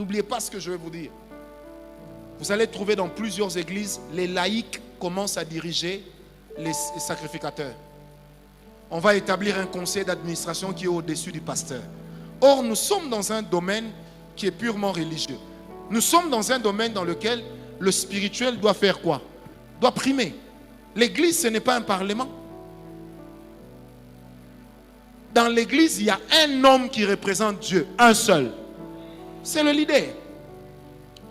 N'oubliez pas ce que je vais vous dire. Vous allez trouver dans plusieurs églises, les laïcs commencent à diriger les sacrificateurs. On va établir un conseil d'administration qui est au-dessus du pasteur. Or, nous sommes dans un domaine qui est purement religieux. Nous sommes dans un domaine dans lequel le spirituel doit faire quoi? Doit primer. L'église, ce n'est pas un parlement. Dans l'église, il y a un homme qui représente Dieu, un seul. C'est le leader.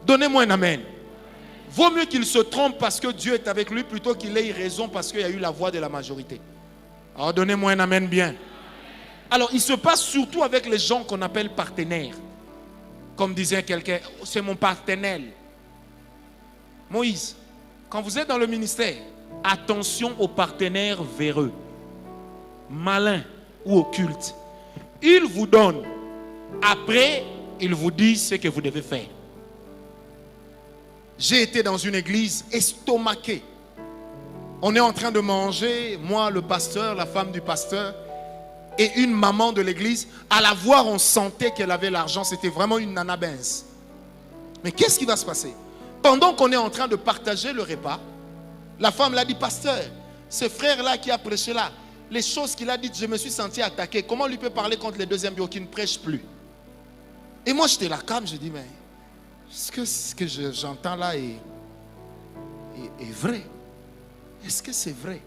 Donnez-moi un amen. Vaut mieux qu'il se trompe parce que Dieu est avec lui plutôt qu'il ait raison parce qu'il y a eu la voix de la majorité. Alors donnez-moi un amen bien. Alors il se passe surtout avec les gens qu'on appelle partenaires. Comme disait quelqu'un, c'est mon partenaire. Moïse, quand vous êtes dans le ministère, attention aux partenaires véreux, malins ou occultes. Ils vous donnent. Après, ils vous disent ce que vous devez faire. J'ai été dans une église estomaquée. On est en train de manger, moi, le pasteur, la femme du pasteur et une maman de l'église. À la voir, on sentait qu'elle avait l'argent. C'était vraiment une nana benz. Mais qu'est-ce qui va se passer? Pendant qu'on est en train de partager le repas, la femme l'a dit, pasteur, ce frère-là qui a prêché là, les choses qu'il a dites, je me suis senti attaqué. Comment lui peut parler contre les deuxièmes bureaux qui ne prêchent plus? Et moi, j'étais là calme, je dis, mais est-ce que ce que j'entends là est vrai? Est-ce que c'est vrai?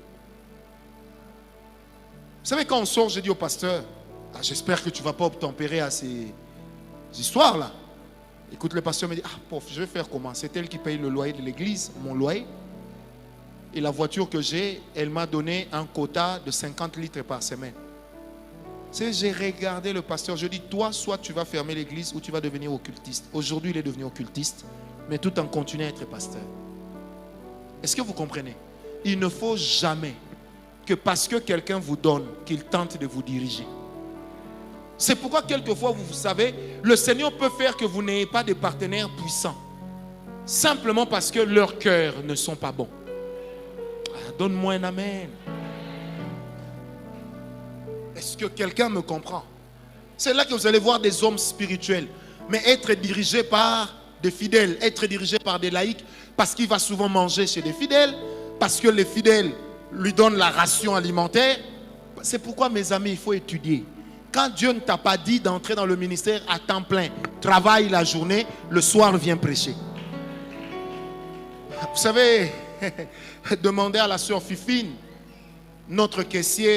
Vous savez, quand on sort, j'ai dit au pasteur, ah, j'espère que tu ne vas pas obtempérer à ces histoires-là. Écoute, le pasteur me dit, ah, pauvre, je vais faire comment? C'est elle qui paye le loyer de l'église, mon loyer. Et la voiture que j'ai, elle m'a donné un quota de 50 litres par semaine. J'ai regardé le pasteur, je dis, toi, soit tu vas fermer l'église ou tu vas devenir occultiste. Aujourd'hui, il est devenu occultiste, mais tout en continuant à être pasteur. Est-ce que vous comprenez? Il ne faut jamais que parce que quelqu'un vous donne, qu'il tente de vous diriger. C'est pourquoi quelquefois, vous savez, le Seigneur peut faire que vous n'ayez pas de partenaires puissants. Simplement parce que leurs cœurs ne sont pas bons. Donne-moi un amen. Est-ce que quelqu'un me comprend? C'est là que vous allez voir des hommes spirituels, mais être dirigé par des fidèles, être dirigé par des laïcs, parce qu'il va souvent manger chez des fidèles, parce que les fidèles lui donnent la ration alimentaire. C'est pourquoi, mes amis, il faut étudier. Quand Dieu ne t'a pas dit d'entrer dans le ministère à temps plein, travaille la journée, le soir viens prêcher. Vous savez, demandez à la sœur Fifine, notre caissier.